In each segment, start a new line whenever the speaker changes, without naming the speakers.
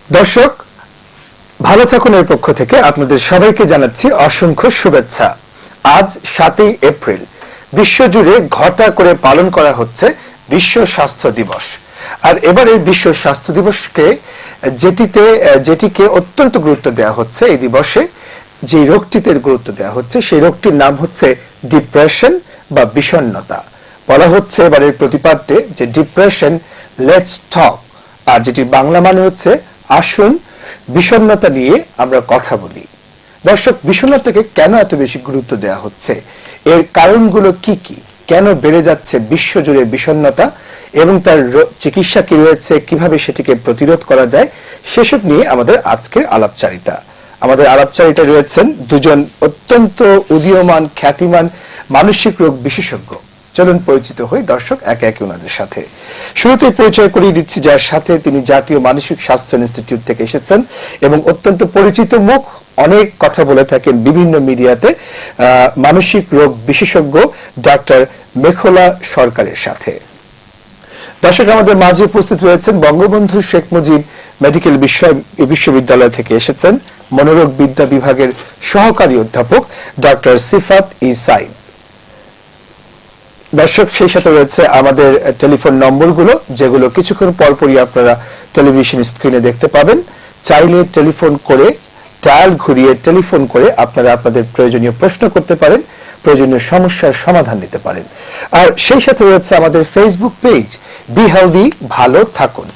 দর্শক ভালো থাকুন এর পক্ষ থেকে আপনাদের সবাইকে জানাচ্ছি অসংখ্য শুভেচ্ছা। আজ 7ই এপ্রিল বিশ্বজুড়ে ঘটা করে পালন করা হচ্ছে বিশ্ব স্বাস্থ্য দিবস। আর এবারের বিশ্ব স্বাস্থ্য দিবসকে যেটিকে অত্যন্ত গুরুত্ব দেওয়া হচ্ছে, এই দিবসে যে রোগটিতে গুরুত্ব দেওয়া হচ্ছে সেই রোগটির নাম হচ্ছে ডিপ্রেশন বা বিষণ্ণতা। বলা হচ্ছে এবারের প্রতিপাদ্যে যে ডিপ্রেশন লেটস টক, আর যেটির বাংলা মানে হচ্ছে আসুন বিষণ্ণতা নিয়ে আমরা কথা বলি। দর্শক, বিষণ্ণতাকে কেন এত বেশি গুরুত্ব দেওয়া হচ্ছে, এর কারণগুলো কি কি, কেন বেড়ে যাচ্ছে বিশ্বজুড়ে বিষণ্ণতা এবং তার চিকিৎসা কি রয়েছে, কিভাবে সেটিকে প্রতিরোধ করা যায়, সেসব নিয়ে আমাদের আজকের আলাপচারিতা। আমাদের আলাপচারিতা রয়েছেন দুজন অত্যন্ত উদীয়মান খ্যাতিমান মানসিক রোগ বিশেষজ্ঞ। চলুন পরিচিত হই দর্শক একে একে ওনাদের সাথে। শুরুতেই পরিচয় করিয়ে দিচ্ছি যার সাথে, তিনি জাতীয় মানসিক স্বাস্থ্য ইনস্টিটিউট থেকে এসেছেন এবং অত্যন্ত পরিচিত মুখ, অনেক কথা বলে থাকেন বিভিন্ন মিডিয়াতে, মানসিক রোগ বিশেষজ্ঞ ডাক্তার মেখলা সরকারের সাথে। দর্শক, আমাদের মাঝে উপস্থিত রয়েছেন বঙ্গবন্ধু শেখ মুজিব মেডিকেল বিশ্ববিদ্যালয় থেকে এসেছেন মনোরোগ বিদ্যা বিভাগের সহকারী অধ্যাপক ডক্টর সিফাত ই সাইদ। দর্শক, সেই সাথে রয়েছে আমাদের টেলিফোন নম্বরগুলো, যেগুলো কিছুক্ষণ পরপরই আপনারা টেলিভিশন স্ক্রিনে দেখতে পাবেন। চাইলে টেলিফোন করে ডায়াল ঘুরিয়ে টেলিফোন করে আপনারা আপনাদের প্রয়োজনীয় প্রশ্ন করতে পারেন, প্রয়োজনীয় সমস্যার সমাধান নিতে পারেন। আর সেই সাথে রয়েছে আমাদের ফেসবুক পেজ বি হেলদি, ভালো থাকুন।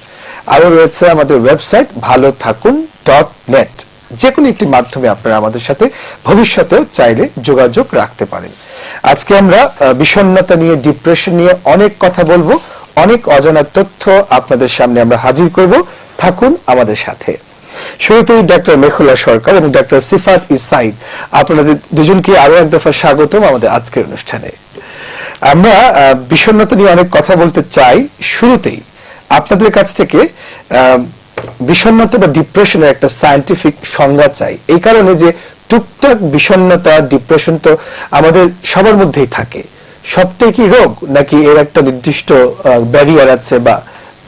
আরো রয়েছে আমাদের ওয়েবসাইট ভালো থাকুন .net। যে কোনো একটি মাধ্যমে আপনারা আমাদের সাথে ভবিষ্যতেও চাইলে যোগাযোগ রাখতে পারেন। আজকে আমরা বিষণ্ণতা নিয়ে, ডিপ্রেশন নিয়ে অনেক কথা বলবো, অনেক অজানা তথ্য আপনাদের সামনে আমরা হাজির করব। থাকুন আমাদের সাথে। শুরুতেই ডাক্তার মেখলা সরকার এবং ডাক্তার সিফাত ই সাইদ, আপনাদের দুজনকে আরো এক দফা স্বাগতম আমাদের আজকের অনুষ্ঠানে। আমরা বিষণ্ণতা নিয়ে অনেক কথা বলতে চাই। শুরুতেই আপনাদের কাছ থেকে বিষণ্ণতা বা ডিপ্রেশনের একটা সায়েন্টিফিক সংজ্ঞা চাই, এই কারণে যে টুকটাক বিষণ্ণতা ডিপ্রেশন তো আমাদের সবার মধ্যেই থাকে। সবটাই কি রোগ, নাকি এর একটা নির্দিষ্ট ব্যারিয়ার আছে বা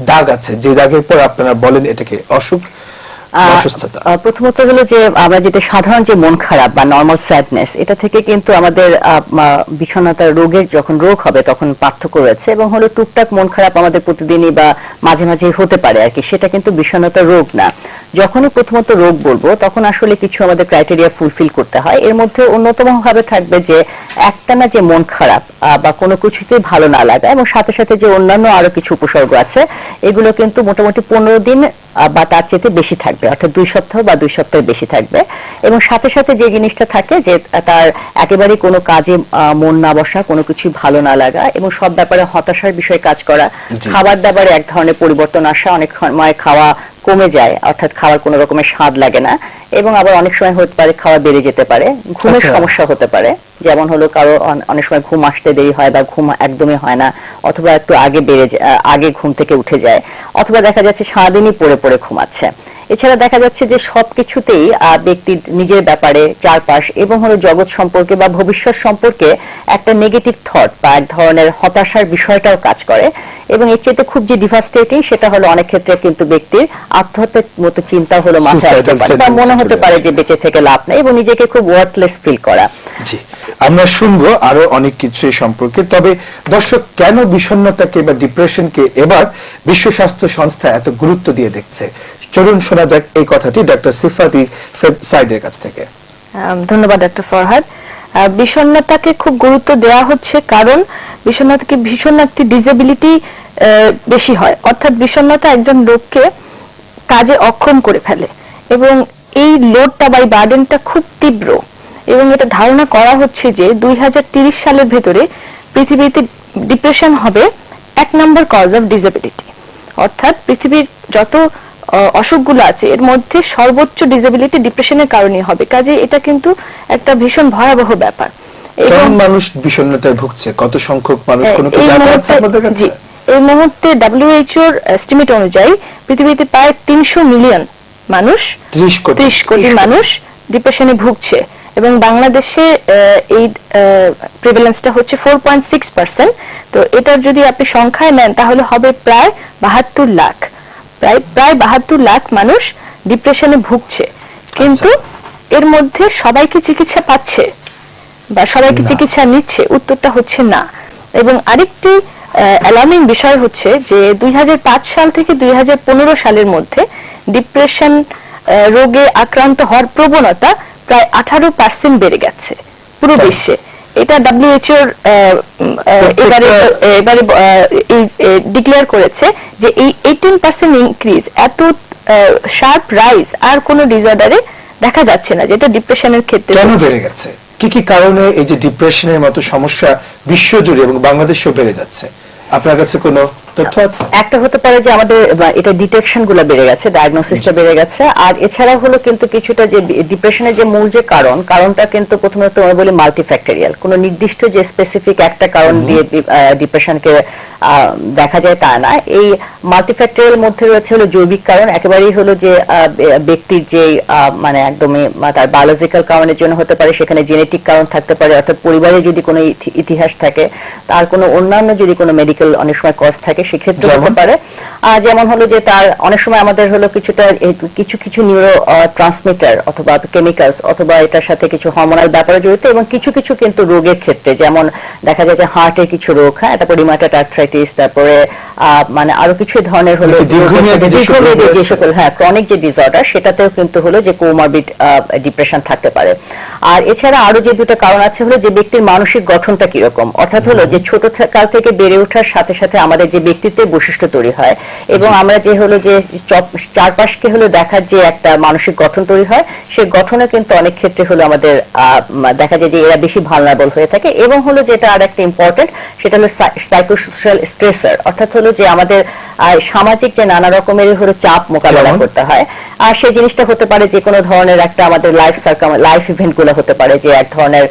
দাগ আছে, যে দাগের পর আপনারা বলেন এটাকে অসুখ?
প্রথমত হলো যে আমরা যেটা সাধারণ যে মন খারাপ বা নরমাল স্যাডনেস, এটা থেকে কিন্তু আমাদের বিষণ্ণতার রোগের যখন রোগ হবে তখন পার্থক্য রয়েছে, এবং হলো টুকটাক মন খারাপ আমাদের প্রতিদিনই বা মাঝে মাঝে হতে পারে আর কি, সেটা কিন্তু বিষণ্ণতার রোগ না। যখনই প্রথমত রোগ বলবো তখন আসলে কিছু আমাদের ক্রাইটেরিয়া ফুলফিল করতে হয়। এর মধ্যে অন্যতম ভাবে থাকবে যে একটানা যে মন খারাপ বা কোনো কিছুতেই ভালো না লাগা, এবং সাথে সাথে যে অন্যান্য আরো কিছু উপসর্গ আছে, এগুলো কিন্তু মোটামুটি 15 দিন বা তার চেয়ে বেশি থাকবে, অর্থাৎ 2 সপ্তাহ বা 2 সপ্তাহের বেশি থাকবে। এবং সাথে সাথে যে জিনিসটা থাকে যে তার একেবারে কোনো কাজে মন না বসা, কোনো কিছু ভালো না লাগা, এবং সব ব্যাপারে হতাশার বিষয়ে কাজ করা, খাবার দাবারে এক ধরনের পরিবর্তন আসা, অনেক সময় খাওয়া কমে যায়, অর্থাৎ খাওয়ার কোনো রকমের স্বাদ লাগে না, এবং আবার অনেক সময় হতে পারে খাওয়া বেড়ে যেতে পারে, ঘুমের সমস্যা হতে পারে, যেমন হলো কারো অনেক সময় ঘুম আসতে দেরি হয় বা ঘুম একদমই হয় না, অথবা একটু আগে ঘুম থেকে উঠে যায়, অথবা দেখা যাচ্ছে সারাদিনই পড়ে পড়ে ঘুমাচ্ছে। এছাড়া দেখা যাচ্ছে যে সবকিছুতেই ব্যক্তির নিজের ব্যাপারে, চারপাশ এবং হলো জগৎ সম্পর্কে বা ভবিষ্যৎ সম্পর্কে একটা নেগেটিভ থট বা এক ধরনের হতাশার বিষয়টাও কাজ করে। এবং এর চেয়ে খুব যে ডিভাস্টেটিং, সেটা হলো অনেক ক্ষেত্রে কিন্তু ব্যক্তির আত্মহত্যার মতো চিন্তা হলো মাথায় আসতে পারে, বা মনে হতে পারে যে বেঁচে থেকে লাভ নেই, এবং নিজেকে খুব ওয়ার্থলেস ফিল করা।
জি, আমরা শুনবো আরো অনেক কিছু এই সম্পর্কে। তবে দর্শক, কেন বিষণ্ণতাকে বা ডিপ্রেশনকে এবার বিশ্ব স্বাস্থ্য সংস্থা এত গুরুত্ব দিয়ে দেখছে, চলুন শোনা যাক এই কথাটি ডাক্তার সিফাত ই সাইদের কাছ থেকে।
ধন্যবাদ ডক্টর ফরহাদ। বিষণ্ণতাকে খুব গুরুত্ব দেওয়া হচ্ছে কারণ বিষণ্ণতাকে ভীষণ একটি ডিসেবিলিটি বেশি হয়, অর্থাৎ বিষণ্ণতা একজন লোককে কাজে অক্ষম করে ফেলে, এবং এই লোডটা বা বার্ডেনটা খুব তীব্র। এবং এটা ধারণা করা হচ্ছে যে 2030 সালের ভেতরে পৃথিবীতে ডিপ্রেশন হবে 1 নম্বর কজ অফ ডিসেবিলিটি, অর্থাৎ পৃথিবীর যত অসুখগুলো আছে এর মধ্যে সর্বোচ্চ ডিসেবিলিটি ডিপ্রেশনের কারণে হবে। কাজে এটা কিন্তু একটা ভীষণ ভয়াবহ ব্যাপার।
এবং মানুষ বিষণ্ণতায় ভুগছে, কত সংখ্যক মানুষ, কোনো কি ডাটা আছে আপনাদের কাছে?
এই মুহূর্তে WHO এর এস্টিমেট অনুযায়ী পৃথিবীতে প্রায় 300 মিলিয়ন মানুষ, 30 কোটি মানুষ ডিপ্রেশনে ভুগছে, এবং বাংলাদেশে এই প্রিভ্যালেন্সটা হচ্ছে 4.6%। তো এটার যদি আপনি সংখ্যায় নেন তাহলে হবে প্রায় 72 লাখ, প্রায় 72 লাখ মানুষ ডিপ্রেশনে ভুগছে, কিন্তু এর মধ্যে সবাইকে চিকিৎসা পাচ্ছে বা সবাইকে
না।
চিকিৎসা নিচ্ছে, উত্তরটা হচ্ছে না। এবং আরেকটি অ্যালার্মিং বিষয় হচ্ছে যে 2005 সাল থেকে 2015 সালের মধ্যে ডিপ্রেশন রোগে আক্রান্ত হওয়ার প্রবণতা প্রায় 18% বেড়ে গেছে পুরো
তাই।
বিশ্বে। এটা WHO এবারে ডিক্লেয়ার করেছে যে এই 18% ইনক্রিজ, এত শার্প রাইজ আর কোন ডিসঅর্ডারে দেখা যাচ্ছে না, যেটা ডিপ্রেশনের ক্ষেত্রে
কেন
হচ্ছে।
বেড়ে গেছে? কি কি কারণে এই যে ডিপ্রেশনের মতো সমস্যা বিশ্বজুড়ে এবং বাংলাদেশেও বেড়ে যাচ্ছে? আপনার কাছে কোনো তথ্য আছে?
একটা হতে পারে যে আমাদের এটা ডিটেকশন গুলো বেড়ে গেছে, ডায়াগনোসিসটা বেড়ে গেছে। আর এছাড়া হলো কিন্তু কিছুটা যে ডিপ্রেশনের যে মূল যে কারণটা কিন্তু প্রথমত আমরা বলি মাল্টিফ্যাক্টরিয়াল, কোনো নির্দিষ্ট যে স্পেসিফিক একটা কারণ দিয়ে ডিপ্রেশনকে দেখা যায় তা না। এই মাল্টিফ্যাক্টরিয়াল মধ্যে রয়েছে হলো জৈবিক কারণ, একেবারেই হলো যে ব্যক্তির যে মানে একদমই তার বায়োলজিক্যাল কারণের জন্য হতে পারে, সেখানে জেনেটিক কারণ থাকতে পারে, অর্থাৎ পরিবারে যদি কোনো ইতিহাস থাকে, তার কোনো অন্যান্য যদি কোনো মেডিকেল অনেক সময় কজ থাকে সেক্ষেত্রে হতে পারে। যেমন হলো যে তার অনেক সময় আমাদের হলো কিছু নিউরো ট্রান্সমিটার অথবা কেমিক্যালস অথবা এটার সাথে কিছু হরমোনাল ব্যাপারে জড়িত, এবং কিছু কিন্তু রোগের ক্ষেত্রে যেমন দেখা যায় যে হার্টের কিছু রোগ, হ্যাঁ, তারপর রিমাটয়েড আর্থ্রাইটিস, তারপরে মানে আরো কিছু ধরনের হলো
দীর্ঘমেয়াদী
যে সকল ক্রনিক যে ডিসঅর্ডার, সেটাতেও কিন্তু হলো যে কোমরবিড ডিপ্রেশন থাকতে পারে। আর এছাড়া আরো যে দুটো কারণ আছে হলো যে ব্যক্তির মানসিক গঠনটা কিরকম, অর্থাৎ হলো যে ছোট কাল থেকে বেড়ে ওঠার সাথে সাথে আমাদের যে ব্যক্তিত্বের বৈশিষ্ট্য তৈরি হয়, এবং আমরা যে হলো যে চারপাশকে হলো দেখার যে একটা মানসিক গঠন তৈরি হয়, সেই গঠনে কিন্তু অনেক ক্ষেত্রে হলো আমাদের দেখা যায় যে এরা বেশি ভালনারেবল হয়ে থাকে। এবং হলো যেটা আর একটা ইম্পর্টেন্ট, সেটা হলো সাইকোসোশ্যাল স্ট্রেসার, অর্থাৎ হলো যে আমাদের সামাজিক যে নানা রকমের হলো চাপ মোকাবেলা করতে হয়। আর সেই জিনিসটা হতে পারে যে কোনো ধরনের একটা আমাদের লাইফ ইভেন্ট গুলো হতে পারে, যে এক ধরনের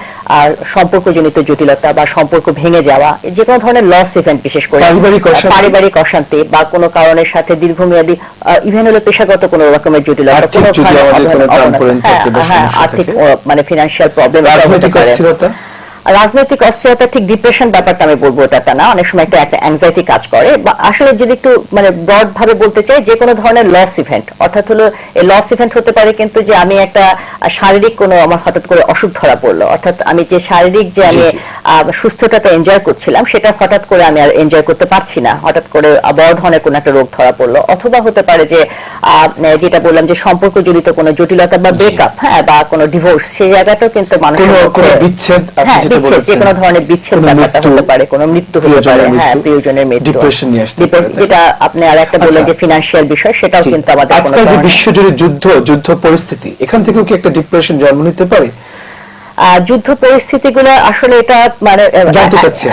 সম্পর্কজনিত জটিলতা বা সম্পর্ক ভেঙে যাওয়া, যে কোনো ধরনের লস ইভেন্ট, বিশেষ করে পারিবারিক অশান্তি বা কোনো কারণের সাথে দীর্ঘমেয়াদী ইভেন হলো পেশাগত কোনো রকমের জটিলতা, আর্থিক মানে ফিনান্সিয়াল প্রবলেম, রাজনৈতিক অস্থিরতা। ঠিক ডিপ্রেশন ব্যাপারটা আমি বলবো এটা না, অনেক সময় একটা অ্যাংজাইটি কাজ করে। বা আসলে যদি একটু মানে ব্রড ভাবে বলতে চাই, যে কোনো ধরনের লস ইভেন্ট, অর্থাৎ হলো এই লস ইভেন্ট হতে পারে কিন্তু যে আমি একটা শারীরিক কোনো আমার হঠাৎ করে অসুখ ধরা পড়লো, অর্থাৎ আমি যে শারীরিক যে আমি সুস্থতাটা এনজয় করছিলাম সেটা হঠাৎ করে আমি আর এনজয় করতে পারছি না, হঠাৎ করে বড় ধরনের কোনো একটা রোগ ধরা পড়লো। অথবা হতে পারে যে যেটা বললাম যে সম্পর্ক জড়িত কোনো জটিলতা বা ব্রেকআপ, হ্যাঁ, বা কোনো ডিভোর্স, সেই জায়গাটাও কিন্তু মানুষের
বিচ্ছেদ,
যে কোনো ধরনের বিচ্ছেদ ব্যাপারটা হতে পারে, কোনো মৃত্যু হতে পারে, হ্যাঁ, প্রিয়জনের মৃত্যু,
ডিপ্রেশন নিয়ে আসতে পারে।
যেটা আপনি আর একটা বললেন যে ফিনান্সিয়াল বিষয়, সেটাও কিন্তু আমাদের
আজকাল যে বিশ্বজুড়ে যুদ্ধ পরিস্থিতি, এখান থেকেও কি একটা ডিপ্রেশন জন্ম নিতে পারে?
যুদ্ধ পরিস্থিতিগুলো আসলে এটা মানে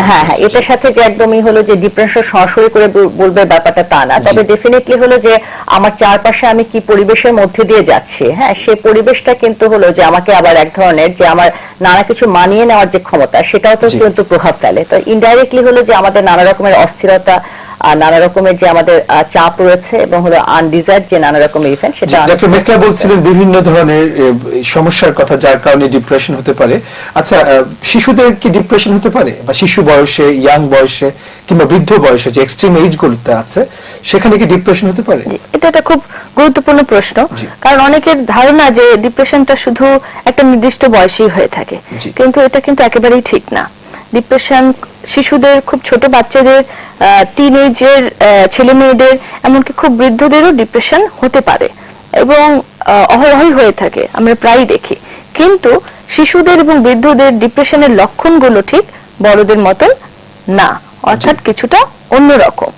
হ্যাঁ, এটার সাথে যে একদমই হলো যে ডিপ্রেশন সরাসরি করে বলবে ব্যাপারটা তা না, তবে ডেফিনেটলি হলো যে আমার চারপাশে আমি কি পরিবেশের মধ্যে দিয়ে যাচ্ছি, হ্যাঁ, সেই পরিবেশটা কিন্তু হলো যে আমাকে আবার এক ধরনের যে আমার নানা কিছু মানিয়ে নেওয়ার যে ক্ষমতা, সেটাও তো কিন্তু প্রভাব ফেলে। তো ইনডাইরেক্টলি হলো যে আমাদের নানা রকমের অস্থিরতা, নানা রকমের যে আমাদের চাপ রয়েছে, এবং হলো আনডিজায়ার্ড যে নানা রকমের ইভেন্ট, সেটা
ডক্টর মেঘলা বলছিলেন বিভিন্ন ধরনের সমস্যার কথা যার কারণে ডিপ্রেশন হতে পারে। আচ্ছা, শিশুদের কি ডিপ্রেশন হতে পারে, বা শিশু বয়সে, ইয়াং বয়সে কিংবা বৃদ্ধ বয়সে যে এক্সট্রিম এজ গুলোতে আছে, সেখানে কি ডিপ্রেশন হতে পারে?
এটা একটা খুব গুরুত্বপূর্ণ প্রশ্ন, কারণ অনেকের ধারণা যে ডিপ্রেশনটা শুধু একটা নির্দিষ্ট বয়সেই হয়ে থাকে, কিন্তু এটা কিন্তু একেবারেই ঠিক না। ডিপ্রেশন শিশুদের, খুব ছোট বাচ্চাদের, টিনেজের ছেলে মেয়েদের, এমনকি খুব বৃদ্ধদেরও ডিপ্রেশন হতে পারে, এবং অহরহই হয়ে থাকে, আমরা প্রায়ই দেখি। কিন্তু শিশুদের এবং বৃদ্ধদের ডিপ্রেশনের লক্ষণগুলো ঠিক বড়দের মতন না, অর্থাৎ কিছুটা অন্যরকম।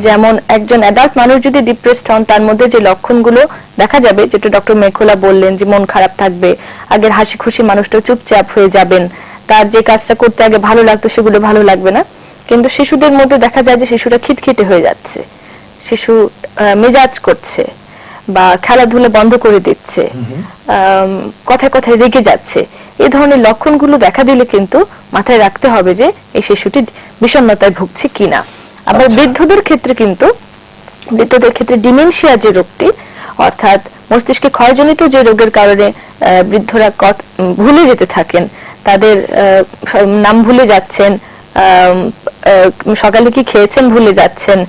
যেমন একজন অ্যাডাল্ট মানুষ যদি ডিপ্রেসড হন, তার মধ্যে যে লক্ষণগুলো দেখা যাবে, যেটা ডক্টর মেঘলা বললেন, যে মন খারাপ থাকবে, আগের হাসি খুশি মানুষটা চুপচাপ হয়ে যাবেন, তার যে কাজটা করতে আগে ভালো লাগতো সেগুলো ভালো লাগবে না। কিন্তু শিশুদের মধ্যে দেখা যায় যে শিশুরা খিটখিটে হয়ে যাচ্ছে, শিশু মেজাজ করছে, বা খেলাধুলা বন্ধ করে দিচ্ছে, কথায় কথায় রেগে যাচ্ছে। এই ধরনের লক্ষণগুলো দেখা দিলে কিন্তু মাথায় রাখতে হবে যে এই শিশুটি বিষণ্ণতায় ভুগছে কিনা। আবার বৃদ্ধদের ক্ষেত্রে ডিমেনশিয়া যে রোগটি, অর্থাৎ মস্তিষ্কে ক্ষয়জনিত যে রোগের কারণে বৃদ্ধরা ভুলে যেতে থাকেন, তাদের নাম ভুলে যাচ্ছেন, সকালে কি খেয়েছেন ভুলে যাচ্ছেন,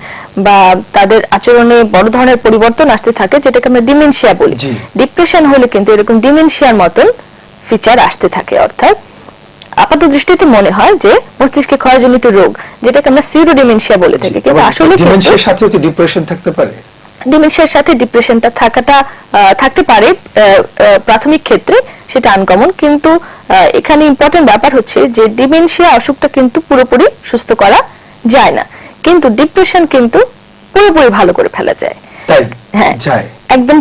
বা তাদের আচরণে বড় ধরনের পরিবর্তন আসতে থাকে, যেটাকে আমরা ডিমেনশিয়া বলি। ডিপ্রেশন হলে কিন্তু এরকম ডিমেনশিয়ার মতন ফিচার আসতে থাকে, অর্থাৎ আপাত দৃষ্টিতে মনে হয় যে মস্তিষ্কে ক্ষয়জনিত রোগ, যেটাকে আমরা সিউডো ডিমেনশিয়া বলে থাকি, কিন্তু আসলে
ডিমেনশিয়ার সাথেও কি ডিপ্রেশন থাকতে পারে?
ডিমেনশিয়ার সাথে ডিপ্রেশনটা থাকতে পারে প্রাথমিক ক্ষেত্রে, সেটা আনকমন, কিন্তু এখানে ইম্পর্টেন্ট ব্যাপার হচ্ছে যে ডিমেনশিয়া অসুখটা কিন্তু পুরোপুরি সুস্থ করা যায় না, কিন্তু ডিপ্রেশন কিন্তু পুরোপুরি ভালো করে ফেলা যায়।
তাই
হ্যাঁ,
যায়
একদম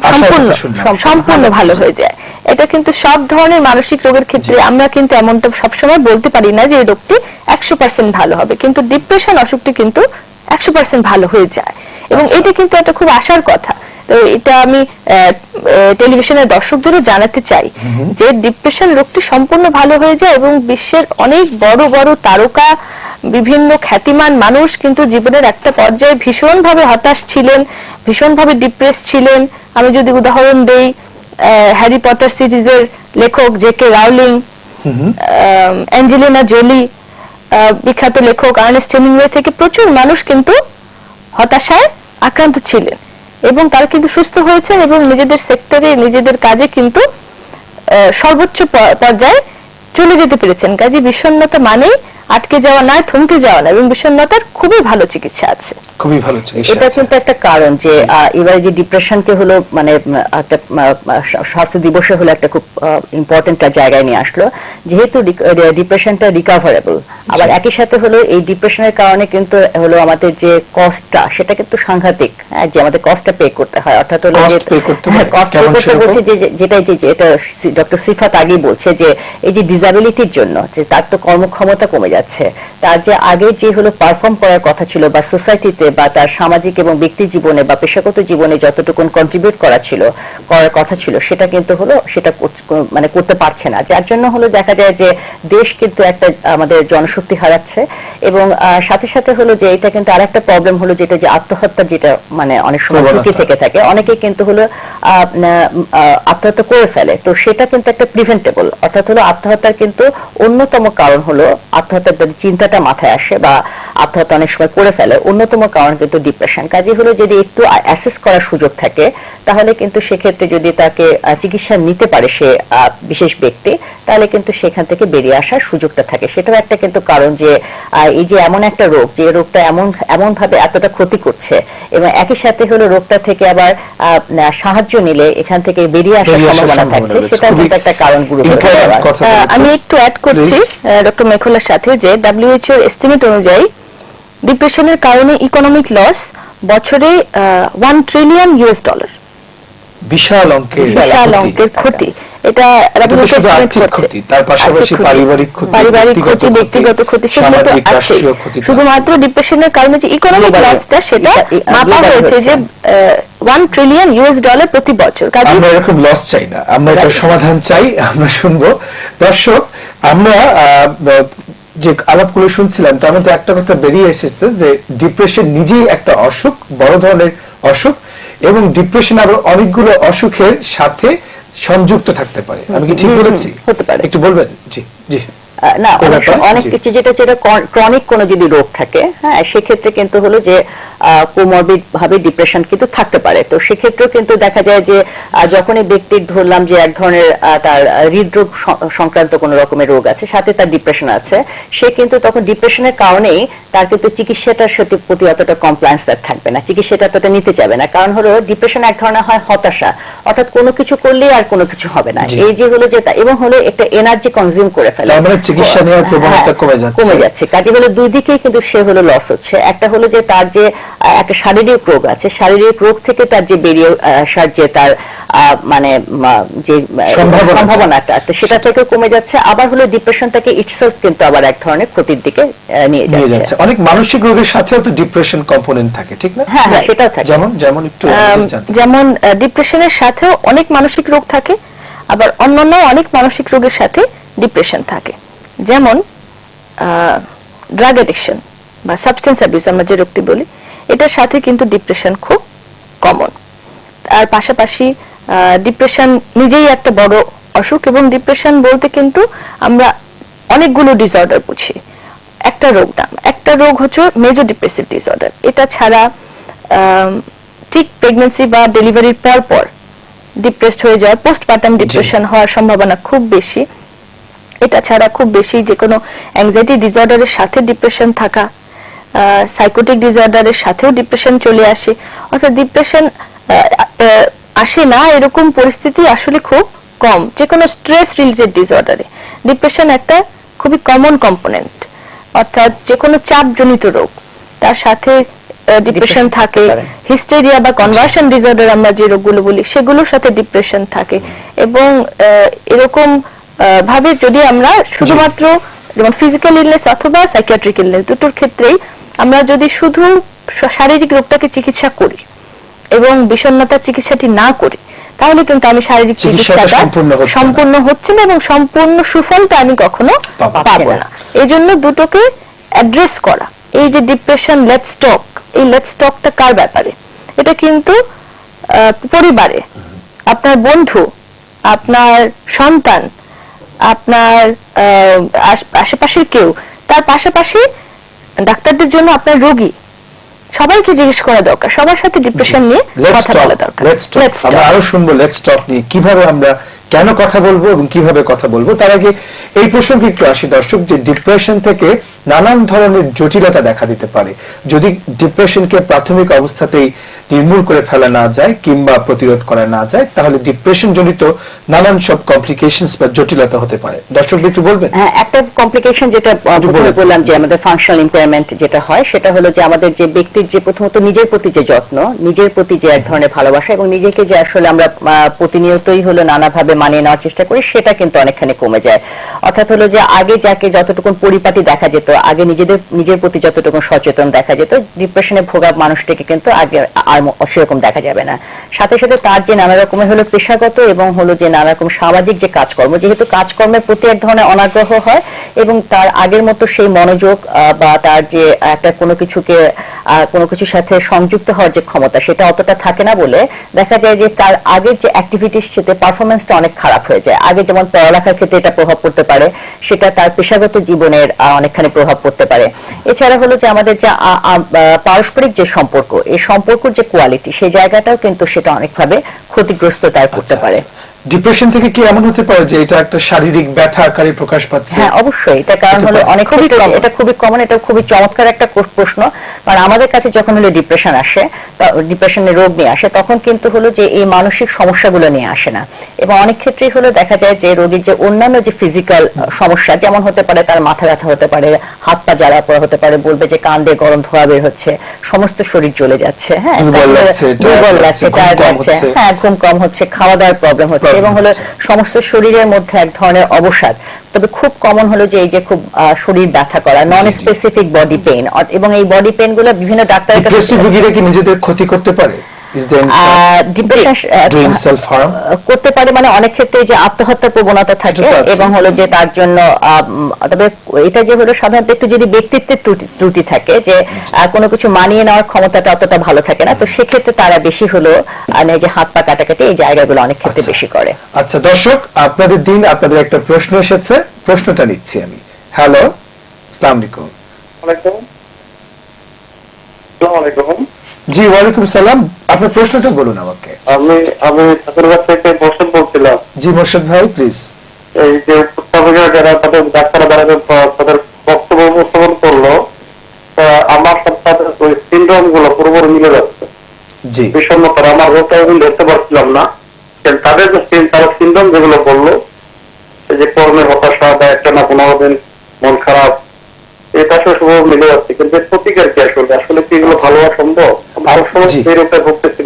সম্পূর্ণ ভালো হয়ে যায়। এটা কিন্তু সব ধরনের মানসিক রোগের ক্ষেত্রে আমরা কিন্তু এমনটা সবসময় বলতে পারি না যে এই রোগটি 100% ভালো হবে, কিন্তু ডিপ্রেশন অসুখটি কিন্তু 100% ভালো হয়ে যায়, এবং এটা কিন্তু একটা খুব আশার কথা। তো এটা আমি টেলিভিশনের দর্শকদেরও জানাতে চাই যে ডিপ্রেশন রোগটি সম্পূর্ণ ভালো হয়ে যায়, এবং বিশ্বের অনেক বড় বড় তারকা, বিভিন্ন খ্যাতিমান মানুষ কিন্তু জীবনের একটা পর্যায়ে ভীষণভাবে হতাশ ছিলেন, ভীষণভাবে ডিপ্রেস ছিলেন। আমি যদি উদাহরণ দেই, হ্যারি পটার সিরিজের লেখক জে.কে. রাউলিং, অ্যাঞ্জেলিনা জোলি, বিখ্যাত লেখক আর্নেস্ট হেমিংওয়ে থেকে প্রচুর মানুষ কিন্তু হতাশায় আক্রান্ত ছিলেন, এবং তারা কিন্তু সুস্থ হয়েছেন এবং নিজেদের সেক্টরে, নিজেদের কাজে কিন্তু সর্বোচ্চ পর্যায়ে চলে যেতে পেরেছেন। কাজে বিষণ্ণতা মানেই আটকে যাওয়া নয়, থমকে যাওয়া না, এবং বিষণ্ণতার খুবই ভালো চিকিৎসা আছে,
খুবই ভালো চিকিৎসা।
এটা কিন্তু একটা কারণ যে এবারে যে ডিপ্রেশনকে হলো মানে একটা স্বাস্থ্য দিবসে হলো একটা খুব ইম্পর্টেন্ট জায়গায় নিয়ে আসলো, যেহেতু ডিপ্রেশনটা রিকভারেবল, আবার একই সাথে হলো এই ডিপ্রেশনের কারণে কিন্তু হলো আমাদের যে কস্টটা, সেটা কিন্তু সাংঘাতিক, যে আমাদের কস্টটা পে করতে হয়, অর্থাৎ হলো কস্ট পে করতে বলছে যে এটা ডক্টর সিফাত আগেই বলছে যে এই যে ডিসএবিলিটির জন্য যে তার তো কর্মক্ষমতা কমে যাচ্ছে, তার যে আগে যে হলো পারফর্ম করার কথা ছিল বা সোসাইটিতে বা তার সামাজিক এবং ব্যক্তি জীবনে বা পেশাগত জীবনে যতটুকু কন্ট্রিবিউট করার কথা ছিল সেটা কিন্তু হলো সেটা মানে করতে পারছে না, যার জন্য হলো দেখা যায় যে দেশ কিন্তু একটা আমাদের জনশক্তি হারাচ্ছে, এবং সাথে সাথে হলো যে এটা কিন্তু আরেকটা প্রবলেম হলো যেটা যে আত্মহত্যা, যেটা মানে অনেক সময় ঝুঁকি থেকে থাকে, অনেকে কিন্তু হলো আত্মহত্যা করে ফেলে, তো সেটা কিন্তু একটা প্রিভেন্টেবল, অর্থাৎ হলো আত্মহত্যার কিন্তু অন্যতম কারণ হলো আত্মহত্যার চিন্তাটা মাথায় আসে বা আত্মহত্যা অনেক সময় করে ফেলে, অন্যতম কারণ কিন্তু ডিপ্রেশন। কাজে হলো যদি একটু অ্যাসেস করার সুযোগ থাকে, তাহলে কিন্তু সেক্ষেত্রে যদি তাকে চিকিৎসা নিতে পারে সে বিশেষ ব্যক্তি, তাহলে কিন্তু সেখান থেকে বেরিয়ে আসার সুযোগটা থাকে। সেটাও একটা কিন্তু কারণ যে এই যে এমন একটা রোগ, যে রোগটা এমন ভাবে এতটা ক্ষতি করছে, এবং একই সাথে হলো রোগটা থেকে আবার সাহায্য নিলে এখান থেকে বেরিয়ে আসার সম্ভাবনা থাকছে, সেটা কিন্তু একটা কারণ গুরুত্ব।
আমি একটু অ্যাড করছি ডক্টর মেখলার সাথে যে WHO এর এস্টিমেট অনুযায়ী ডিপ্রেশনের কারণে ইকোনমিক লস বছরে $1 ট্রিলিয়ন,
বিশাল অঙ্কের
ক্ষতি। এটা
তার পাশাপাশি পারিবারিক
ক্ষতি, ব্যক্তিগত ক্ষতি, সেগুলো তো আছে। শুধুমাত্র ডিপ্রেশনের কারণে যে ইকোনমিক লসটা, সেটা মাপা হয়েছে যে $1 ট্রিলিয়ন প্রতি বছর।
আমরা এরকম লস চাই না, আমরা এটার সমাধান চাই। আমরা শুনবো দর্শক, আমরা যে আলাপগুলো শুনছিলাম তার মধ্যে একটা কথা বেরিয়ে এসেছে যে ডিপ্রেশন নিজেই একটা অসুখ, বড় ধরনের অসুখ, এবং ডিপ্রেশন আবার অনেকগুলো অসুখের সাথে সংযুক্ত থাকতে পারে। আমি কি ঠিক বলেছি?
হতে পারে,
একটু বলবেন? জি জি।
না, অনেক কিছু যেটা ক্রনিক কোনো যদি রোগ থাকে, হ্যাঁ, সেক্ষেত্রে কিন্তু হলো যে কোমরবিড ভাবে ডিপ্রেশন কিন্তু থাকতে পারে। তো সেক্ষেত্রেও কিন্তু দেখা যায় যে যখনই ব্যক্তির ধরলাম যে এক ধরনের তার হৃদরোগ সংক্রান্ত কোনো রকমের রোগ আছে, সাথে তার ডিপ্রেশন আছে, সে কিন্তু তখন ডিপ্রেশনের কারণেই তার কিন্তু চিকিৎসাটার সাথে প্রতি অতটা কমপ্লায়েন্স তার থাকবে না, চিকিৎসাটা ততটা নিতে যাবে না। কারণ হলো ডিপ্রেশন এক ধরনের হয় হতাশা, অর্থাৎ কোনো কিছু করলেই আর কোনো কিছু হবে না, এই যে হলো যে এবং হলো একটা এনার্জি কনজিউম করে ফেলে,
চিকিৎসা নেওয়ার প্রবণতা কমে যাচ্ছে।
কাজে হলো দুই দিকেই কিন্তু সে হলো লস হচ্ছে। একটা হলো যে তার যে একটা শারীরিক রোগ আছে, শারীরিক রোগ থেকে তার যে বেরিয়ে আসার যে তার মানে যে সম্ভাবনাটা, সেটা থেকে কমে যাচ্ছে। আবার হলো ডিপ্রেশনটাকে ইটসেলফ কিন্তু আবার এক ধরনের ক্ষতির দিকে নিয়ে যাচ্ছে।
অনেক মানসিক রোগের সাথেও তো ডিপ্রেশন কম্পোনেন্ট থাকে, ঠিক না?
হ্যাঁ, সেটাও থাকে।
যেমন একটু
যেমন ডিপ্রেশনের সাথেও অনেক মানসিক রোগ থাকে, আবার অন্যান্য অনেক মানসিক রোগের সাথে ডিপ্রেশন থাকে। যেমন ড্রাগ অ্যাডিকশন বা সাবস্টেন্স অ্যাবিউজ আমরা যে রোগটি বলি, এটার সাথে কিন্তু ডিপ্রেশন খুব কমন। আর পাশাপাশি ডিপ্রেশন নিজেই একটা বড় অসুখ, এবং ডিপ্রেশন বলতে কিন্তু আমরা অনেকগুলো ডিসঅর্ডার বুঝি। একটা রোগ না, একটা রোগ হচ্ছে মেজর ডিপ্রেসিভ ডিসঅর্ডার। এটা ছাড়া ঠিক প্রেগন্যান্সি বা ডেলিভারির পর পর ডিপ্রেসড হয়ে যাওয়ার, পোস্টপার্টাম ডিপ্রেশন হওয়ার সম্ভাবনা খুব বেশি। এটা ছাড়া খুব বেশি যে কোনো অ্যাংজাইটি ডিসঅর্ডারের সাথে ডিপ্রেশন থাকা, সাইকোটিক ডিসঅর্ডারের সাথেও ডিপ্রেশন চলে আসে। অর্থাৎ ডিপ্রেশন আসে না এরকম পরিস্থিতি আসলে খুব কম। যে কোনো স্ট্রেস রিলেটেড ডিসঅর্ডারে ডিপ্রেশন একটা খুবই কমন কম্পোনেন্ট। অর্থাৎ যে কোনো চাপজনিত রোগ তার সাথে ডিপ্রেশন থাকে। হিস্টেরিয়া বা কনভার্সন ডিসঅর্ডার আমরা যে রোগগুলো বলি সেগুলোর সাথে ডিপ্রেশন থাকে। এবং এরকম ভাবে যদি আমরা শুধুমাত্র যেমন ফিজিক্যাল ইলনেস অথবা সাইকিয়াট্রিক ইলনেস দুটোর ক্ষেত্রেই আমরা যদি শুধু শারীরিক রোগটাকে চিকিৎসা করি এবং বিষণ্ণতার চিকিৎসাটি না করি, তাহলে কিন্তু আমি শারীরিক চিকিৎসাটা সম্পূর্ণ হচ্ছে না এবং সম্পূর্ণ সুফলটা আমি কখনো পাবো না। এই জন্য দুটোকে অ্যাড্রেস করা। এই যে ডিপ্রেশন লেটস টক, এই লেটস টকটা কার ব্যাপারে? এটা কিন্তু পরিবারে আপনার বন্ধু, আপনার সন্তান, আপনার আশেপাশের কেউ, তার পাশাপাশি ডাক্তারদের জন্য আপনার রোগী, সবাইকে জিজ্ঞেস করা দরকার, সবার সাথে ডিপ্রেশন নিয়ে কথা বলা দরকার।
আমরা আরো শুনবো লেটস টক নিয়ে, কিভাবে আমরা কেন কথা বলবো এবং কিভাবে কথা বলবো। তার আগে এই প্রসঙ্গে একটু আসি দর্শক, যে ডিপ্রেশন থেকে নানান ধরনের জটিলতা দেখা দিতে পারে। যদি ডিপ্রেশনকে প্রাথমিক অবস্থাতেই নির্মূল করে ফেলা না যায় কিংবা প্রতিরোধ করা না যায়, তাহলে ডিপ্রেশন জনিত নানান সব কমপ্লিকেশনস বা জটিলতা হতে পারে। দর্শক একটু বলবেন।
হ্যাঁ, একটা কমপ্লিকেশন যেটা বললাম যে আমাদের ফাংশনাল ইমপ্লয়মেন্ট যেটা হয়, সেটা হলো যে আমাদের যে ব্যক্তির যে প্রথমত নিজের প্রতি যে যত্ন, নিজের প্রতি যে এক ধরনের ভালোবাসা এবং নিজেকে যে আসলে আমরা প্রতিনিয়তই হলো নানাভাবে মানিয়ে নেওয়ার চেষ্টা করি, সেটা কিন্তু অনেকখানি কমে যায়। অর্থাৎ হলো যে আগে যাকে যতটুকু পরিপাটি দেখা যেত, আগে নিজের প্রতি যতটুকু সচেতন দেখা যেত, ডিপ্রেশনে ভোগা মানুষটিকে কিন্তু আগে আর সেরকম দেখা যাবে না। সাথে সাথে তার যে নানা রকমের হলো পেশাগত এবং হলো যে নানা রকম সামাজিক যে কাজকর্ম, যেহেতু কাজকর্মের প্রতি এক ধরনের অনাগ্রহ হয় এবং তার আগের মতো সেই মনোযোগ বা তার যে একটা কোনো কিছুর সাথে সংযুক্ত হওয়ার যে ক্ষমতা, সেটা অতটা থাকে না বলে দেখা যায় যে তার আগের যে অ্যাক্টিভিটির সাথে পারফরমেন্সটা অনেক খারাপ হয়ে যায়। আগে যেমন পড়ালেখার ক্ষেত্রে এটা প্রভাব পড়তে পারে, সেটা তার পেশাগত জীবনের অনেকখানি প্রভাব পড়তে পারে। এছাড়া হলো যে আমাদের যে পারস্পরিক যে সম্পর্ক, এই সম্পর্কের যে কোয়ালিটি, সেই জায়গাটাও কিন্তু সেটা অনেকভাবে ক্ষতিগ্রস্ত তার করতে পারে।
ডিপ্রেশন থেকে কি এমন হতে পারে যে এটা একটা শারীরিক ব্যথা আকারে প্রকাশ পাচ্ছে?
হ্যাঁ, অবশ্যই। এটা কারণ হলো অনেক ক্ষেত্রে এটা খুবই কমন। এটা খুবই চমৎকার একটা প্রশ্ন। কারণ আমাদের কাছে যখন হলো ডিপ্রেশন আসে, ডিপ্রেশনের রোগ নিয়ে আসে, তখন কিন্তু হলো যে এই মানসিক সমস্যাগুলো নিয়ে আসে না। এবং অনেক ক্ষেত্রেই হলো দেখা যায় যে রোগীর যে অন্যান্য যে ফিজিক্যাল সমস্যা, যেমন হতে পারে তার মাথা ব্যথা হতে পারে, হাত পা জ্বালা পড়া হতে পারে, বলবে যে কান দিয়ে গরম ধোঁয়া বের হচ্ছে, সমস্ত শরীর জ্বলে যাচ্ছে, হ্যাঁ দুর্বল লাগছে, টায়ার্ড লাগছে, হ্যাঁ ঘুম কম হচ্ছে, খাওয়া দাওয়ার প্রবলেম হচ্ছে এবং হলো সমস্ত শরীরের মধ্যে এক ধরনের অবসাদ। তবে খুব কমন হলো যে এই যে খুব শরীর ব্যথা করা, নন স্পেসিফিক বডি পেইন, এবং এই বডি পেইন গুলো বিভিন্ন ডাক্তারের কাছে
কি নিজেদের ক্ষতি করতে পারে?
করতে পারে, মানে অনেক ক্ষেত্রে যে আত্মহত্যার প্রবণতা থাকে এবং হলো যে তার জন্য, তবে এটা যে হলো সাধারণত একটু যদি ব্যক্তিত্বের ত্রুটি থাকে, যে কোনো কিছু মানিয়ে নেওয়ার ক্ষমতাটা অতটা ভালো থাকে না, তো সেক্ষেত্রে তারা বেশি হলো যে হাত পা কাটাকাটি এই জায়গাগুলো অনেক ক্ষেত্রে বেশি করে।
আচ্ছা দর্শক, আপনাদের দিন, আপনাদের একটা প্রশ্ন এসেছে, প্রশ্নটা নিচ্ছি আমি। হ্যালো, আসসালামু আলাইকুম। জি ওয়ালাইকুম সালাম, আপনার প্রশ্নটা বলুন আমাকে।
আমি ঠাকুরগাঁ থেকে মোর্শেদ বলছিলাম।
জি মোর্শেদ ভাই প্লিজ।
এই যে যারা তাদের ডাক্তাররা তাদের বক্তব্য উপস্থাপন করলো, আমার সাথে ওই সিনড্রোম গুলো পুরোপুরি মিলে যাচ্ছে।
জি,
বিষণ্ণতার আমার রোগটা আমি ধরতে পারছিলাম না, তাদের যে তারা সিনড্রোম যেগুলো বললো, এই যে কর্মে হতাশা বা একটা না কোনো দিন মন খারাপ, এটা আসলে সব মিলে যাচ্ছে। কিন্তু প্রতিকার কি আসলে কি এগুলো ভালো হওয়া সম্ভব?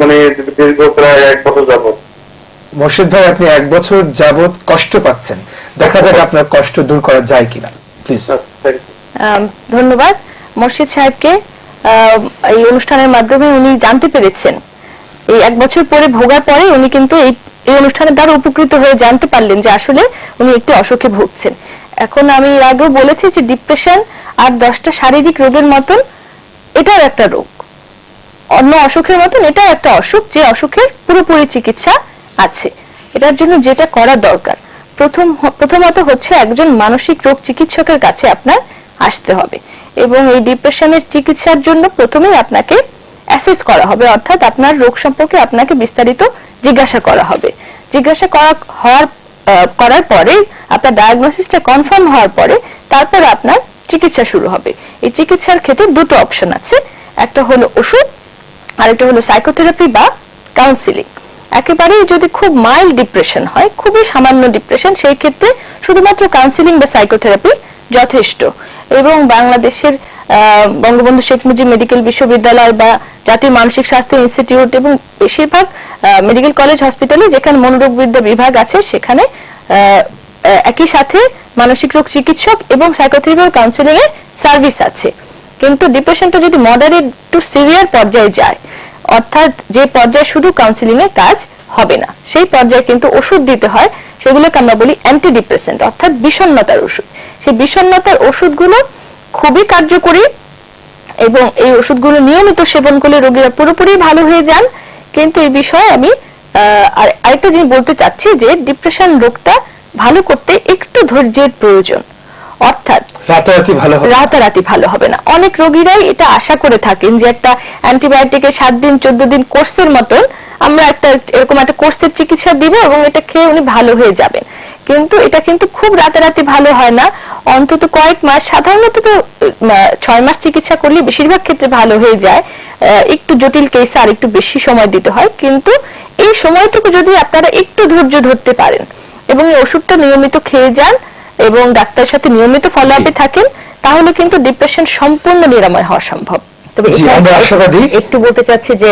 মানে দীর্ঘ প্রায় 1 বছর যাবত।
মোর্শেদ ভাই, আপনি 1 বছর যাবত কষ্ট পাচ্ছেন, দেখা যাক আপনার কষ্ট দূর করা যায় কিনা, প্লিজ।
ধন্যবাদ মোর্শেদ সাহেবকে। এই অনুষ্ঠানের মাধ্যমে উনি জানতে পেরেছেন, এই 1 বছর পরে ভোগার পরে উনি কিন্তু এই অনুষ্ঠানের দ্বারা উপকৃত হয়ে জানতে পারলেন যে আসলে উনি একটি অসুখে ভুগছেন। এখন আমি আগেও বলেছি যে ডিপ্রেশন আর 10টা শারীরিক রোগের মতন এটাও একটা রোগ, অন্য অসুখের মতন এটাও একটা অসুখ, যে অসুখের পুরোপুরি চিকিৎসা আছে। এটার জন্য যেটা করা দরকার প্রথমত হচ্ছে একজন মানসিক রোগ চিকিৎসকের কাছে আপনার আসতে হবে। এবং এই ডিপ্রেশনের চিকিৎসার জন্য প্রথমেই আপনাকে অ্যাসেস করা হবে, অর্থাৎ আপনার রোগ সম্পর্কে আপনাকে বিস্তারিত জিজ্ঞাসা করা হবে। জিজ্ঞাসা করার পরে আপনার ডায়াগনোসিসটা কনফার্ম হওয়ার পরে তারপর আপনার চিকিৎসা শুরু হবে। এই চিকিৎসার ক্ষেত্রে দুটো অপশন আছে, একটা হলো ওষুধ আর একটা হলো সাইকোথেরাপি বা কাউন্সিলিং। একেবারেই যদি খুব মাইল্ড ডিপ্রেশন হয়, খুবই সামান্য ডিপ্রেশন, সেই ক্ষেত্রে শুধুমাত্র কাউন্সিলিং বা সাইকোথেরাপি যথেষ্ট। এবং বাংলাদেশের বঙ্গবন্ধু শেখ মুজিব মেডিকেল বিশ্ববিদ্যালয় বা জাতীয় মানসিক স্বাস্থ্য ইনস্টিটিউট এবং বেশিরভাগ মেডিকেল কলেজ হসপিটালে যেখানে মনোরোগবিদ্যা বিভাগ আছে সেখানে একই সাথে মানসিক রোগ চিকিৎসক এবং সাইকোথেরাপি কাউন্সিলিং এর সার্ভিস আছে। কিন্তু ডিপ্রেশনটা যদি মডারেট টু সিভিয়ার পর্যায়ে যায়, অর্থাৎ যে পর্যায়ে শুধু কাউন্সিলিং এর কাজ হবে না, সেই পর্যায়ে কিন্তু ওষুধ দিতে হয়, সেগুলোকে আমরা বলি অ্যান্টি ডিপ্রেসেন্ট অর্থাৎ বিষণ্ণতার ওষুধ। সেই বিষণ্ণতার ওষুধগুলো খুবই কার্যকরী এবং এই ওষুধগুলো নিয়মিত সেবন করলে রোগীরা পুরোপুরি ভালো হয়ে যান। কিন্তু এই বিষয়ে আমি আরেকটা জিনিস বলতে চাচ্ছি যে ডিপ্রেশন রোগটা ভালো করতে একটু ধৈর্যের প্রয়োজন, অর্থাৎ রাতারাতি ভালো হবে না। অনেক রোগীরাই এটা আশা করে থাকেন যে একটা অ্যান্টিবায়োটিকের 7 দিন 14 দিন কোর্সের মতন আমরা এরকম একটা কোর্সের চিকিৎসা দিব এবং এটা খেয়ে উনি ভালো হয়ে যাবেন, কিন্তু এটা কিন্তু খুব রাতারাতি ভালো হয় না। অন্তত কয়েক মাস, সাধারণত তো 6 মাস চিকিৎসা করলে বেশিরভাগ ক্ষেত্রে ভালো হয়ে যায়। একটু জটিল কেসে আর একটু বেশি সময় দিতে হয়, কিন্তু এই সময়টুকু যদি আপনারা একটু ধৈর্য ধরতে পারেন এবং এই ওষুধটা নিয়মিত খেয়ে যান এবং ডাক্তারের সাথে নিয়মিত ফলো আপে থাকেন, তাহলে কিন্তু ডিপ্রেশন সম্পূর্ণ নিরাময় হওয়া সম্ভব।
তবে একটু বলতে চাচ্ছি যে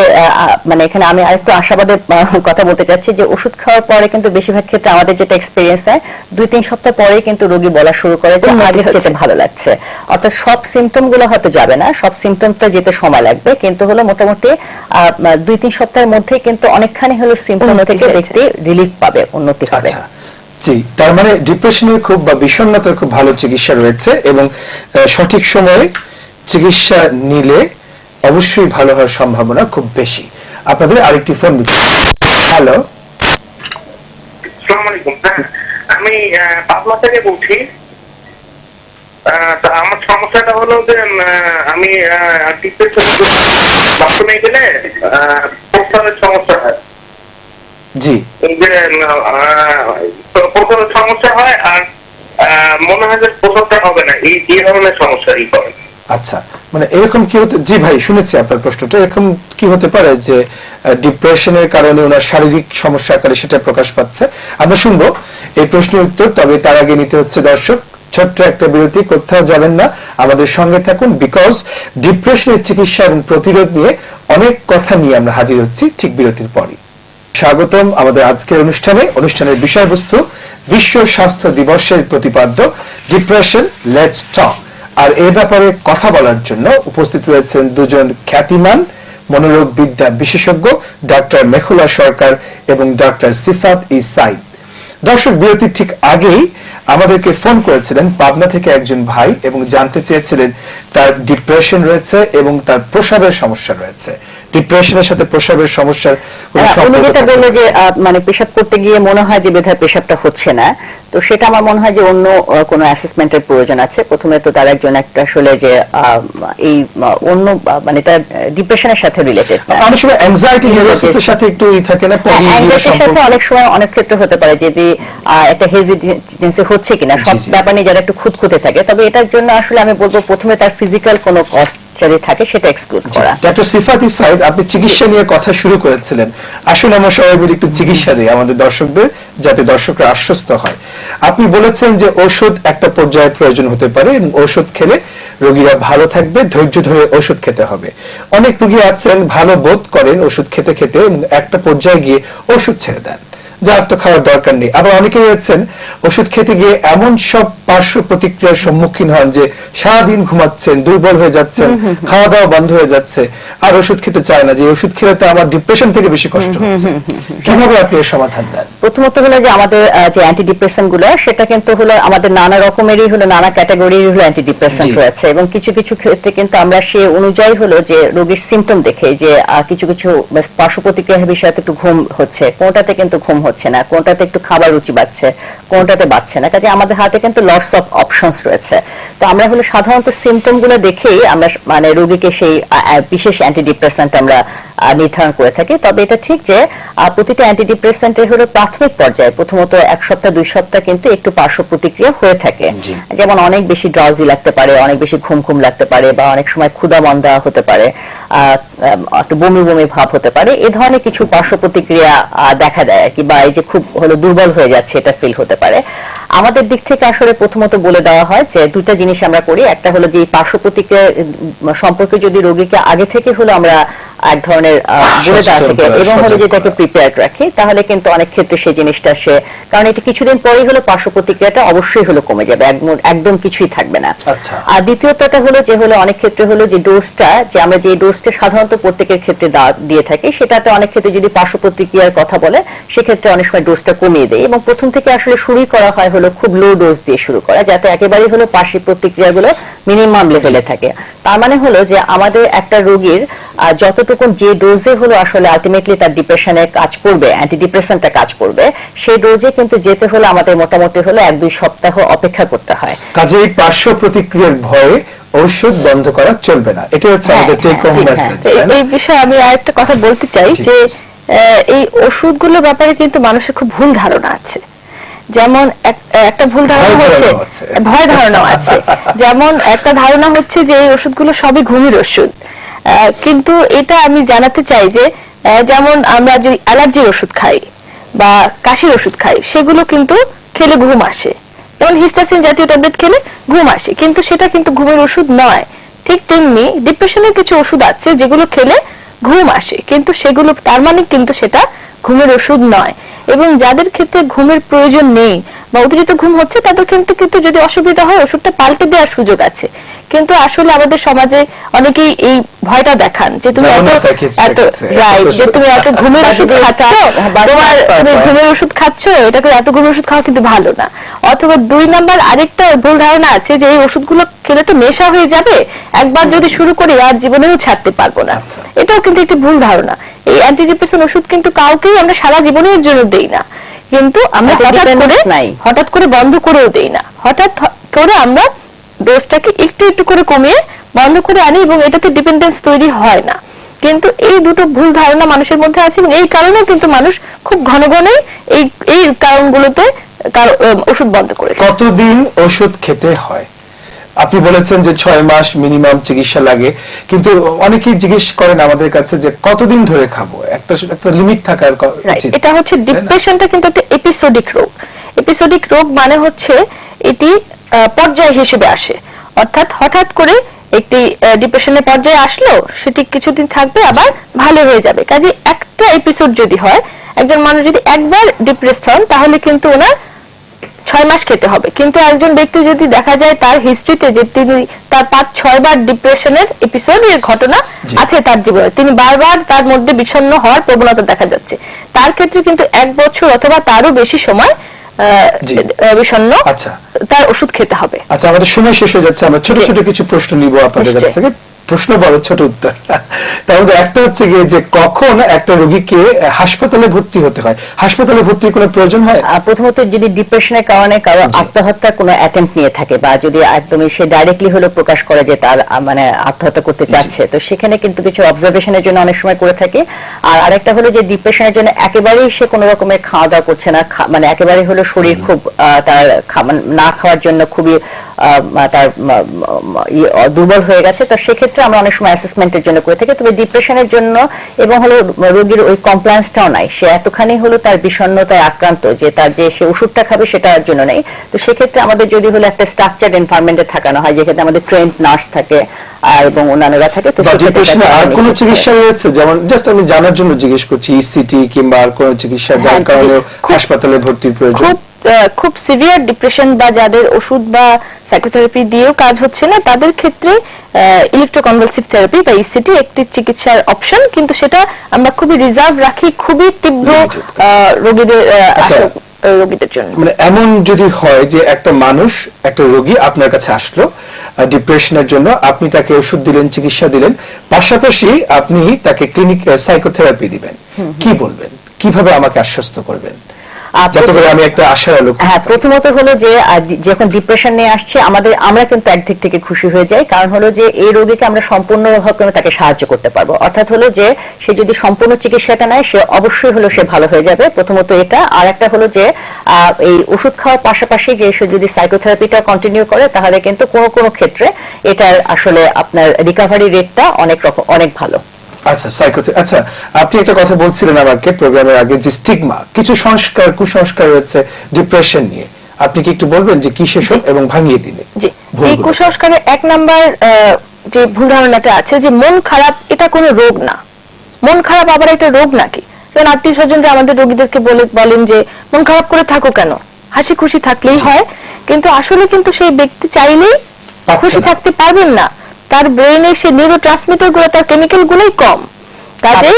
মানে এখানে আমি আরেকটু আশাবাদের কথা বলতে চাচ্ছি যে ওষুধ খাওয়ার পরে কিন্তু বেশিরভাগ ক্ষেত্রে আমাদের যেটা এক্সপেরিয়েন্স হয় 2-3 সপ্তাহ পরে কিন্তু রোগী বলা শুরু করে যে আগের চেয়ে ভালো লাগছে। অর্থাৎ সব সিমটম গুলো হয়তো যাবে না, সব সিমটমটা যেতে সময় লাগবে, কিন্তু হলো মোটামুটি 2-3 সপ্তাহের মধ্যে কিন্তু অনেকখানি হলো সিমটম থেকে ব্যক্তি রিলিফ পাবে, উন্নতি হবে।
জি, তার মানে ডিপ্রেশনের খুব বা বিষণ্ণতার খুব ভালো চিকিৎসা রয়েছে এবং সঠিক সময়ে চিকিৎসা নিলে অবশ্যই ভালো হওয়ার সম্ভাবনা খুব বেশি। আপনাদের আরেকটি ফোন দিচ্ছি। হ্যালো,
আসসালামু আলাইকুম। আমি পাবনা থেকে বলছি। আমার সমস্যাটা হলো যে আমি বাথরুমে গেলে প্রস্রাবের সমস্যা হয়।
জি,
প্রস্রাবের সমস্যা হয় আর মনে হয় যে প্রস্রাবটা হবে না, এই ধরনের সমস্যাই করে।
আচ্ছা, মানে এরকম কি হতে, জি ভাই শুনেছি আপনার প্রশ্নটা, এরকম কি হতে পারে যে ডিপ্রেশনের কারণে ওনার শারীরিক সমস্যা আকারে সেটা প্রকাশ পাচ্ছে? আমরা শুনবো এই প্রশ্নের উত্তর, তবে তার আগে নিতে হচ্ছে দর্শক ছোট্ট একটা বিরতি, কোথাও যাবেন না, আমাদের সঙ্গে থাকুন, বিকজ ডিপ্রেশনের চিকিৎসা এবং প্রতিরোধ নিয়ে অনেক কথা নিয়ে আমরা হাজির হচ্ছি ঠিক বিরতির পরই। স্বাগতম আমাদের আজকের অনুষ্ঠানের বিষয়বস্তু বিশ্ব স্বাস্থ্য দিবসের প্রতিপাদ্য ডিপ্রেশন, লেটস টক। আর এ ব্যাপারে কথা বলার জন্য উপস্থিত রয়েছেন দুজন খ্যাতিমান মনোরোগ বিদ্যা বিশেষজ্ঞ, ডক্টর মেখুলা সরকার এবং ডক্টর সিফাত সাইদ। দর্শক, বিরতির ঠিক আগেই আমাদেরকে ফোন করেছিলেন পাবনা থেকে একজন ভাই এবং জানতে চেয়েছিলেন তার ডিপ্রেশন রয়েছে এবং তার প্রস্রাবের সমস্যা রয়েছে। ডিপ্রেশনের সাথে প্রস্রাবের সমস্যার
উনি যেটা বললো যে মানে পেশাব করতে গিয়ে মনে হয় যে বোধহয় পেশাবটা হচ্ছে না, তো সেটা আমার মনে হয় যে অন্য কোনো অ্যাসেসমেন্টের প্রয়োজন আছে। প্রথমে তো তার একজন একটা আসলে যে এই অন্য মানে তার ডিপ্রেশনের সাথে রিলেটেড না,
অনেক সময় অ্যাংজাইটি নিউরোসিসের সাথে একটু থাকে না,
অ্যাংজাইটির সাথে অনেক সময় অনেক ক্ষেত্রে হতে পারে যদি একটা হেজিটেন্সি হচ্ছে কিনা, সব ব্যাপার নিয়ে যারা একটু খুঁতখুঁতে থাকে। তবে এটার জন্য আসলে আমি বলবো প্রথমে তার ফিজিক্যাল কোনো কস্ট যদি থাকে সেটা এক্সক্লুড করা।
ডক্টর সিফাত সাইদ, আপনি চিকিৎসা নিয়ে কথা শুরু করেছিলেন, আসুন আমরা সবাই মিলে একটু চিকিৎসা দিই আমাদের দর্শকদের, যাতে দর্শকরা আশ্বস্ত হয়। আপনি বলেছেন যে ওষুধ একটা পর্যায়ে প্রয়োজন হতে পারে এবং ওষুধ খেলে রোগীরা ভালো থাকবে, ধৈর্য ধরে ওষুধ খেতে হবে। অনেক রোগী আছেন ভালো বোধ করেন ওষুধ খেতে খেতে এবং একটা পর্যায়ে গিয়ে ওষুধ ছেড়ে দেন, যার তো খাওয়ার দরকার নেই। আবার অনেকে রয়েছেন ওষুধ খেতে গিয়ে এমন সব পার্শ্ব প্রতিক্রিয়ার সম্মুখীন হন যে সারাদিন ঘুমাচ্ছেন, দুর্বল হয়ে যাচ্ছেন, খাওয়া দাওয়া বন্ধ হয়ে যাচ্ছে, আর ওষুধ খেতে চায় না, যে ওষুধ খেলে তো আমার ডিপ্রেশন থেকে বেশি কষ্ট হচ্ছে। কিভাবে আপনি এর সমাধান দেন?
প্রথমত হলো যে আমাদের যে অ্যান্টি ডিপ্রেসেন্ট গুলো সেটা কিন্তু হলো আমাদের নানা রকমেরই হলো, নানা ক্যাটাগরির হলো অ্যান্টি ডিপ্রেসেন্ট রয়েছে এবং কিছু কিছু ক্ষেত্রে কিন্তু আমরা সে অনুযায়ী হলো যে রোগীর সিমটম দেখে যে কিছু কিছু পার্শ্ব প্রতিক্রিয়া বিষয়ে একটু ঘুম হচ্ছে, কোনটাতে কিন্তু ঘুম হচ্ছে হচ্ছে না, কোনটাতে একটু খাবার রুচি বাড়ছে, কোনটাতে বাড়ছে না। কাজে আমাদের হাতে কিন্তু লটস অফ অপশনস রয়েছে। তো আমরা হলো সাধারণত সিমটম গুলো দেখেই আমরা মানে রোগীকে সেই বিশেষ অ্যান্টিডিপ্রেসেন্ট আমরা নির্ধারণ করে থাকি। তবে এটা ঠিক যে প্রতিটা অ্যান্টিডিপ্রেসেন্টের হলো প্রাথমিক পর্যায়ে প্রথমত 1 সপ্তাহ 2 সপ্তাহ কিন্তু একটু পার্শ্ব প্রতিক্রিয়া হয়ে থাকে। যেমন অনেক বেশি ড্রাউজি লাগতে পারে, অনেক বেশি ঘুম ঘুম লাগতে পারে, বা অনেক সময় ক্ষুধা মন্দা হতে পারে, একটু বমি বমি ভাব হতে পারে। এই ধরনের কিছু পার্শ্ব প্রতিক্রিয়া দেখা দেয় আর কি, বা এই যে খুব হলো দুর্বল হয়ে যাচ্ছে এটা ফিল হতে পারে। আমাদের দিক থেকে আসলে প্রথমত বলে দেওয়া হয় যে দুইটা জিনিস আমরা করি। একটা হলো যে পার্শ্ব প্রতিক্রিয়া সম্পর্কে যদি রোগীকে আগে থেকে হলো আমরা এক ধরনের বলে দেওয়া থাকে এবং হলো যেটাকে প্রিপেয়ার্ড রাখি, তাহলে কিন্তু অনেক ক্ষেত্রে সেই জিনিসটা কারণ এটা কিছুদিন পরেই হলো পার্শ্ব প্রতিক্রিয়াটা অবশ্যই হলো কমে যাবে, একদম কিছুই থাকবে না। আর দ্বিতীয়তটা হলো যে হলো অনেক ক্ষেত্রে হলো যে ডোজটা, যে আমরা যে ডোজটা সাধারণত প্রত্যেকের ক্ষেত্রে দিয়ে থাকি, সেটাতে অনেক ক্ষেত্রে যদি পার্শ্ব প্রতিক্রিয়ার কথা বলে সেক্ষেত্রে অনেক সময় ডোজটা কমিয়ে দেয় এবং প্রথম থেকে আসলে শুরুই করা হয় হলো খুব লো ডোজ দিয়ে শুরু করা, যাতে একেবারেই হলো পার্শ্ব প্রতিক্রিয়াগুলো মিনিমাম লেভেলে থাকে। তার মানে হলো যে আমাদের একটা রোগীর যতটুকু যে ডোজে হলো আসলে আলটিমেটলি তার ডিপ্রেশনে কাজ করবে, অ্যান্টিডিপ্রেসেন্টটা কাজ করবে, সেই ডোজে কিন্তু যেতে হলে আমাদের মোটামুটি হলো 1-2 সপ্তাহ অপেক্ষা করতে হয়।
কাজে এই পার্শ্ব প্রতিক্রিয়ার ভয়ে ওষুধ বন্ধ করা চলবে না, এটা হচ্ছে আমাদের টেক হোম মেসেজ।
এই বিষয়ে আমি আরেকটা কথা বলতে চাই যে এই ওষুধগুলোর ব্যাপারে কিন্তু মানুষের খুব ভুল ধারণা আছে। যেমন একটা ভুল ধারণা হচ্ছে, ভয় ধারণা আছে। যেমন একটা ধারণা হচ্ছে যে এই ওষুধগুলো সবই ঘুমের ওষুধ, কিন্তু এটা আমি জানাতে চাই যে যেমন আমরা যদি অ্যালার্জির ওষুধ খাই বা কাশির ওষুধ খাই, সেগুলো কিন্তু খেলে ঘুম আসে। যেমন হিস্টাসিন জাতীয় ট্যাবলেট খেলে ঘুম আসে, কিন্তু সেটা কিন্তু ঘুমের ওষুধ নয়। ঠিক তেমনি ডিপ্রেশনের কিছু ওষুধ আছে যেগুলো খেলে ঘুম আসে, কিন্তু সেগুলো তার মানে কিন্তু সেটা ঘুমের ওষুধ নয়। এবং যাদের ক্ষেত্রে ঘুমের প্রয়োজন নেই বা অতিরিক্ত ঘুম হচ্ছে, তাদের কিন্তু যদি অসুবিধা হয় ওষুধটা পাল্টে দেওয়ার সুযোগ আছে। কিন্তু আসলে আমাদের সমাজে অনেকেই এই ভয়টা দেখান যে তুমি এত ঘুমের ওষুধ খাচ্ছ, তুমি ঘুমের ওষুধ খাচ্ছ, এটাকে এত ঘুমের ওষুধ খাওয়া কিন্তু ভালো না। অথবা 2 নাম্বার আরেকটা ভুল ধারণা আছে যে এই ওষুধগুলো খেলে তো নেশা হয়ে যাবে, একবার যদি শুরু করি আর জীবনেও ছাড়তে পারবো না। এটাও কিন্তু একটি ভুল ধারণা। এই অ্যান্টিডিপ্রেসেন্ট ওষুধ কিন্তু কাউকেই আমরা সারা জীবনের জন্য দেই না, কিন্তু আমরা হঠাৎ করে বন্ধ করেও দেই না। হঠাৎ করে আমরা ডোজটাকে একটু একটু করে কমিয়ে বন্ধ করে আনি এবং এটাতে ডিপেন্ডেন্স তৈরি হয় না। কিন্তু এই দুটো ভুল ধারণা মানুষের মধ্যে আছে এবং এই কারণে কিন্তু মানুষ খুব ঘন ঘনই এই কারণগুলোতে ওষুধ বন্ধ করে।
কতদিন ওষুধ খেতে হয়? আপনি বলেছেন যে 6 মাস মিনিমাম চিকিৎসা লাগে, কিন্তু অনেকেই জিজ্ঞেস করেন আমাদের কাছে যে কতদিন ধরে খাবো, একটা লিমিট থাকার উচিত।
এটা হচ্ছে ডিপ্রেশনটা কিন্তু একটা এপিসোডিক রোগ। এপিসোডিক রোগ মানে হচ্ছে এটি পর্যায় হিসেবে আসে, অর্থাৎ হঠাৎ করে একটি ডিপ্রেশনের পর্যায়ে আসলো, সেটি কিছুদিন থাকবে আবার ভালো হয়ে যাবে। কাজে একটা এপিসোড যদি হয়, একজন মানুষ যদি একবার ডিপ্রেসড হন তাহলে কিন্তু ওনার 6 মাস খেতে হবে। কিন্তু একজন ব্যক্তি যদি দেখা যায় তার হিস্ট্রিতে যে তিনি তার 5-6 বার ডিপ্রেশনের এপিসোডের ঘটনা আছে তার জীবনে, তিনি বারবার তার মধ্যে বিষণ্ণ হওয়ার প্রবণতা দেখা যাচ্ছে, তার ক্ষেত্রে কিন্তু 1 বছর অথবা তারও বেশি সময় বিষণ্ণ তার ওষুধ খেতে হবে।
আচ্ছা, আমাদের সময় শেষ হয়ে যাচ্ছে, আমরা ছোট ছোট কিছু প্রশ্ন নিব আপনাদের কাছ থেকে। প্রশ্ন বড়, ছোট উত্তর। তার মধ্যে একটা হচ্ছে গিয়ে যে কখন একটা রোগীকে হাসপাতালে ভর্তি হতে হয়? হাসপাতালে ভর্তির কোনো প্রয়োজন হয়?
প্রথমত যদি ডিপ্রেশনের কারণে কারো আত্মহত্যার কোনো অ্যাটেম্প নিয়ে থাকে বা যদি একদমই সে ডাইরেক্টলি হলো প্রকাশ করে যে তার মানে আত্মহত্যা করতে চাচ্ছে, তো সেখানে কিন্তু কিছু অবজারভেশনের জন্য অনেক সময় করে থাকে। আর আরেকটা হলো যে ডিপ্রেশনের জন্য একেবারেই সে কোনো রকমের খাওয়া দাওয়া করছে না, মানে একেবারেই হলো শরীর খুব তার না খাওয়ার জন্য খুবই তার দুর্বল হয়ে গেছে, তো সেক্ষেত্রে আমরা অনেক সময় অ্যাসেসমেন্টের জন্য করে থাকি। তবে ডিপ্রেশনের জন্য এবং হলো রোগীর ওই কমপ্লায়েন্সটাও নাই, সে এতখানি হলো তার বিষণ্ণতায় আক্রান্ত যে তার যে সে ওষুধটা খাবে সেটার জন্য নেই, তো সেক্ষেত্রে আমাদের যদি হলো একটা স্ট্রাকচার্ড এনভায়রনমেন্টে থাকানো হয়, যেখানে আমাদের ট্রেন্ড নার্স থাকে এবং অন্যান্যরা থাকে। তো
আর কোনো চিকিৎসা রয়েছে, যেমন জাস্ট আমি জানার জন্য জিজ্ঞেস করছি, ইসিটি কিংবা আর কোনো চিকিৎসা যার কারণে হাসপাতালে ভর্তির প্রয়োজন?
খুব সিভিয়ার ডিপ্রেশন বা যাদের ওষুধ বা সাইকোথেরাপি দিয়েও কাজ হচ্ছে না, তাদের ক্ষেত্রে ইলেকট্রোকনভালসিভ থেরাপি বা ইসিটি একটি চিকিৎসার অপশন, কিন্তু সেটা আমরা খুবই রিজার্ভ রাখি খুবই তীব্র রোগীদের জন্য।
মানে এমন যদি হয় যে একটা মানুষ, একটা রোগী আপনার কাছে আসলো ডিপ্রেশনের জন্য, আপনি তাকে ওষুধ দিলেন, চিকিৎসা দিলেন, পাশাপাশি আপনি তাকে ক্লিনিক সাইকোথেরাপি দিবেন, কি বলবেন, কিভাবে আমাকে আশ্বস্ত করবেন? যাতে করে আমি একটা আশার আলো
হ্যাঁ, প্রথমত হলো যে যখন ডিপ্রেশন নিয়ে আসছে আমরা কিন্তু একদিক থেকে খুশি হয়ে যাই, কারণ হলো যে এই রোগীকে আমরা সম্পূর্ণভাবে তাকে সাহায্য করতে পারবো। অর্থাৎ হলো যে সে যদি সম্পূর্ণ চিকিৎসাটা নেয় সে অবশ্যই হলো সে ভালো হয়ে যাবে, প্রথমত এটা। আর একটা হলো যে এই ওষুধ খাওয়ার পাশাপাশি যে সে যদি সাইকোথেরাপিটা কন্টিনিউ করে তাহলে কিন্তু কোনো কোনো ক্ষেত্রে এটার আসলে আপনার রিকভারি রেটটা অনেক ভালো।
আচ্ছা, আচ্ছা, আপনি একটা কথা বলছিলেন আমাকে প্রোগ্রামের আগে যে স্টিগমা, কিছু কুসংস্কার রয়েছে ডিপ্রেশন নিয়ে, আপনি কি একটু বলবেন যে কি সেসব এবং ভাঙিয়ে দিলে?
জি, এই কুসংস্কারের 1 নাম্বার যে ভুল ধারণাটা আছে যে মন খারাপ এটা কোনো রোগ না। মন খারাপ আবার একটা রোগ নাকি? যেমন আত্মীয় স্বজনরা আমাদের রোগীদেরকে বলেন যে মন খারাপ করে থাকো কেন, হাসি খুশি থাকলেই হয়। কিন্তু আসলে কিন্তু সেই ব্যক্তি চাইলেই খুশি থাকতে পারবেন না, তার ব্রেইনে সে নিউরো ট্রান্সমিটার গুলো, তার কেমিক্যাল গুলোই কম, কাজে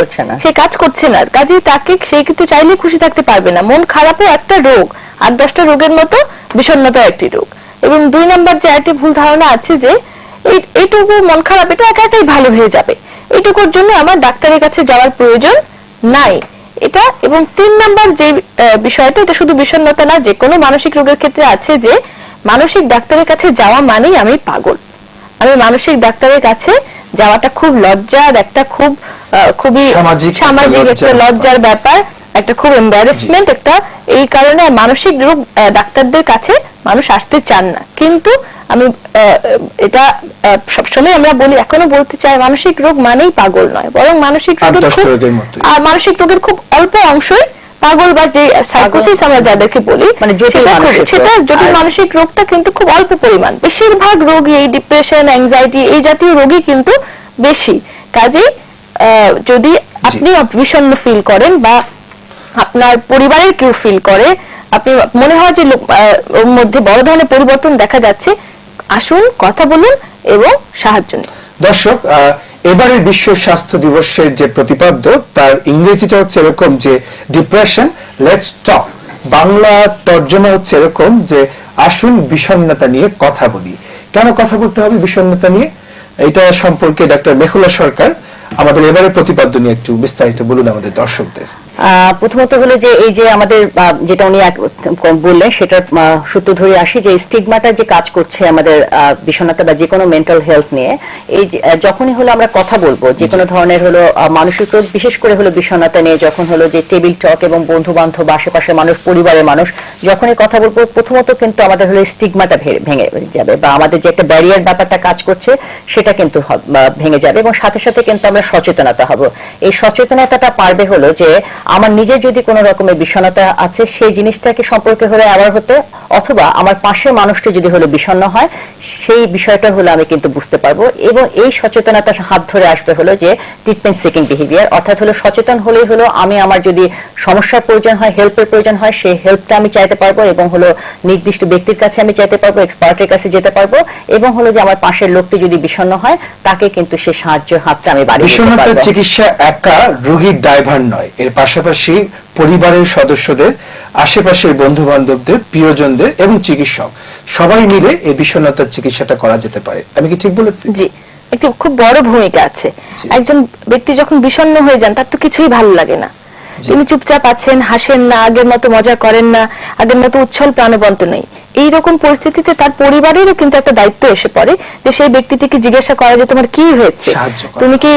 সে কাজ করছে না, কাজে তাকে সে কিন্তু চাইলে খুশি থাকতে পারবে না। মন খারাপও একটা রোগ, 8-10টা রোগের মতো বিষণ্ণতা একটি রোগ। এবং 2 নাম্বার যে একটি ভুল ধারণা আছে যে এইটুকু মন খারাপ এটা একাই ভালো হয়ে যাবে, এইটুকুর জন্য আমার ডাক্তারের কাছে যাওয়ার প্রয়োজন নাই এটা। এবং 3 নাম্বার যে বিষয়টা, এটা শুধু বিষণ্ণতা না, যে কোনো মানসিক রোগের ক্ষেত্রে আছে যে মানসিক ডাক্তারের কাছে যাওয়া মানেই আমি পাগল। আমি মানসিক ডাক্তারের কাছে যাওয়াটা খুব লজ্জার একটা, খুবই সামাজিক একটা লজ্জার ব্যাপার, একটা খুব এম্বারাসমেন্ট একটা। এই কারণে মানসিক রোগ ডাক্তারদের কাছে মানুষ আসতে চান না। কিন্তু আমি এটা সবসময় আমরা বলি, এখনো বলতে চাই, মানসিক রোগ মানেই পাগল নয়, বরং মানসিক রোগের খুব অল্প অংশই পাগল বা যে সাইকোসিস আমরা যাদেরকে বলি, মানে সেটা জটিল মানসিক রোগটা কিন্তু খুব অল্প পরিমাণ। বেশিরভাগ রোগী এই ডিপ্রেশন, অ্যাংজাইটি এই জাতীয় রোগী কিন্তু বেশি। কাজেই যদি আপনি বিষণ্ণ ফিল করেন বা আপনার পরিবারের কেউ ফিল করে, আপনি মনে হয় যে ওর মধ্যে বড় ধরনের পরিবর্তন দেখা যাচ্ছে, আসুন কথা বলুন এবং সাহায্য নিন।
দর্শক, এবারের বিশ্ব স্বাস্থ্য দিবসের যে প্রতিপাদ্য তার ইংরেজিটা হচ্ছে এরকম যে ডিপ্রেশন লেটস টক, বাংলা তর্জমা হচ্ছে এরকম যে আসুন বিষণ্ণতা নিয়ে কথা বলি। কেন কথা বলতে হবে বিষণ্ণতা নিয়ে, এটা সম্পর্কে ডাক্তার মেহুলা সরকার আমাদের এবারে প্রতিপাদ্য নিয়ে একটু বিস্তারিত বলুন আমাদের দর্শকদের।
প্রথমত হলো যে এই যে আমাদের যেটা উনি বললেন সেটার সূত্র ধরে আসি যে স্টিগমাটা যে কাজ করছে আমাদের বিষণ্ণতা বা যে কোনো মেন্টাল হেলথ নিয়ে, এই যখনই হলো আমরা কথা বলবো যে কোনো ধরনের হলো মানসিক রোগ, বিশেষ করে হলো বিষণ্ণতা নিয়ে, যখন হলো যে টেবিল টক এবং বন্ধু বান্ধব, আশেপাশের মানুষ, পরিবারের মানুষ যখনই কথা বলবো, প্রথমত কিন্তু আমাদের হলো স্টিগমাটা ভেঙে যাবে বা আমাদের যে একটা ব্যারিয়ার ব্যাপারটা কাজ করছে সেটা কিন্তু ভেঙে যাবে, এবং সাথে সাথে কিন্তু আমরা সচেতনতা হব। এই সচেতনতাটা পারবে হলো যে আমার নিজের যদি কোনো রকমের বিষণ্ণতা আছে সেই জিনিসটাকে সম্পর্কে হলে অ্যাওয়ার হতে, অথবা আমার পাশের মানুষটি যদি হলো বিষণ্ণ হয় সেই বিষয়টা হলো আমি কিন্তু বুঝতে পারবো। এবং এই সচেতনতার হাত ধরে আসবে হলো যে ট্রিটমেন্ট সিকিং বিহেভিয়ার, অর্থাৎ হলো সচেতন হলেই হলো আমি আমার যদি সমস্যার প্রয়োজন হয়, হেল্পের প্রয়োজন হয়, সেই হেল্পটা আমি চাইতে পারবো, এবং হলো নির্দিষ্ট ব্যক্তির কাছে আমি চাইতে পারবো, এক্সপার্টের কাছে যেতে পারবো, এবং হলো যে আমার পাশের লোকটি যদি বিষণ্ণ হয় তাকে কিন্তু সে সাহায্যের হাতটা আমি বাড়িয়ে দিতে পারবো।
বিষণ্ণতার চিকিৎসা একা রোগীর দায়ভার নয়, এর পাশাপাশি পরিবারের সদস্যদের, আশেপাশের বন্ধু বান্ধবদের, প্রিয়জনদের এবং চিকিৎসক সবাই মিলে এই বিষণ্ণতার চিকিৎসাটা করা যেতে পারে। আমি কি ঠিক বলেছি?
জি, একটি খুব বড় ভূমিকা আছে। একজন ব্যক্তি যখন বিষণ্ণ হয়ে যান তার তো কিছুই ভালো লাগে না, তিনি চুপচাপ আছেন, হাসেন না, আগের মতো মজা করেন না, আগের মতো উচ্ছল প্রাণবন্ত নেই। এইরকম পরিস্থিতিতে তার পরিবারেরও কিন্তু একটা দায়িত্ব এসে পড়ে যে সেই ব্যক্তিটিকে জিজ্ঞাসা করা যে তোমার কি হয়েছে, তুমি কি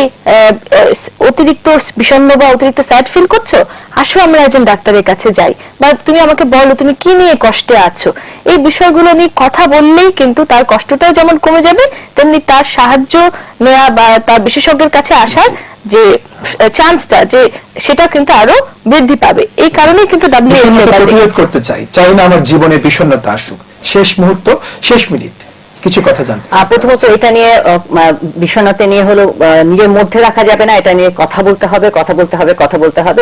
অতিরিক্ত বিষণ্ণ বা অতিরিক্ত স্যাড ফিল করছো, আসো আমরা একজন ডাক্তারের কাছে যাই, বা তুমি আমাকে বলো তুমি কি নিয়ে কষ্টে আছো। এই বিষয়গুলো নিয়ে কথা বললেই কিন্তু তার কষ্টটাও যেমন কমে যাবে, তেমনি তার সাহায্য নেওয়া বা তার বিশেষজ্ঞের কাছে আসার যে চান্সটা যে সেটা কিন্তু আরো বৃদ্ধি পাবে। এই কারণেই কিন্তু
প্রতিরোধ করতে চাই না আমার জীবনে বিষণ্ণতা আসুক। শেষ মুহূর্ত, শেষ মিনিট, কিছু কথা জানতে চাই।
প্রথমত এটা নিয়ে বিষণ্ণতা নিয়ে হলো নিজের মধ্যে রাখা যাবে না, এটা নিয়ে কথা বলতে হবে,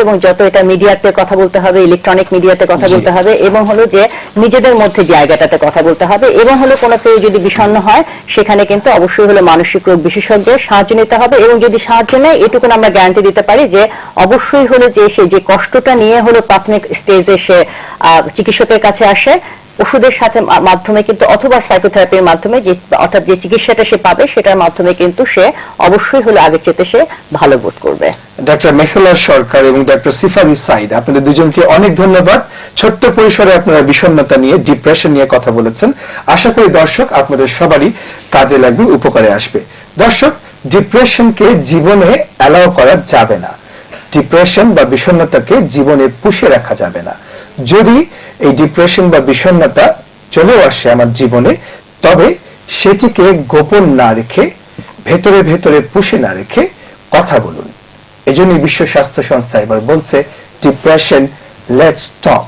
এবং যত এটা মিডিয়াতে কথা বলতে হবে, ইলেকট্রনিক মিডিয়াতে কথা বলতে হবে, এবং হলো যে নিজেদের মধ্যে জায়গাটাতে কথা বলতে হবে, এবং হলো কোনো কেউ যদি বিষণ্ণ হয় সেখানে কিন্তু অবশ্যই হলো মানসিক রোগ বিশেষজ্ঞের সাহায্য নিতে হবে। এবং যদি সাহায্য নেয় এটুকুন আমরা গ্যারান্টি দিতে পারি যে অবশ্যই হলো যে সে যে কষ্টটা নিয়ে হলো প্রাথমিক স্টেজে সে চিকিৎসকের কাছে আসে, ওষুধের সাথে মাধ্যমে কিন্তু অথবা সাইকোথেরাপির মাধ্যমে যে অর্থাৎ যে চিকিৎসাটা সে পাবে সেটার মাধ্যমে কিন্তু সে অবশ্যই হলো আগের চেয়ে সে ভালো বোধ করবে।
ডাক্তার মেহুলা সরকার এবং ডাক্তার সিফাত সাঈদ, আপনাদের দুজনকে অনেক ধন্যবাদ ছোট্ট পরিসরে আপনারা বিষণ্ণতা নিয়ে, ডিপ্রেশন নিয়ে কথা বলেছেন। আশা করি দর্শক আপনাদের সবারই কাজে লাগবে, উপকারে আসবে। দর্শক, ডিপ্রেশনকে জীবনে অ্যালাউ করা যাবে না। ডিপ্রেশন বা বিষণ্ণতাকে জীবনে পুষে রাখা যাবে না। যদি এই ডিপ্রেশন বা বিষণ্ণতা চলেও আসে আমার জীবনে, তবে সেটিকে গোপন না রেখে, ভেতরে ভেতরে পুষে না রেখে কথা বলুন। এজন্য বিশ্ব স্বাস্থ্য সংস্থা এবার বলছে, ডিপ্রেশন লেটস টক।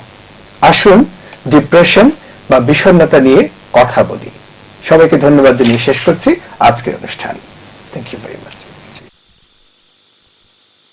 আসুন ডিপ্রেশন বা বিষণ্ণতা নিয়ে কথা বলি। সবাইকে ধন্যবাদ জানিয়ে শেষ করছি আজকের অনুষ্ঠান। Thank you very much.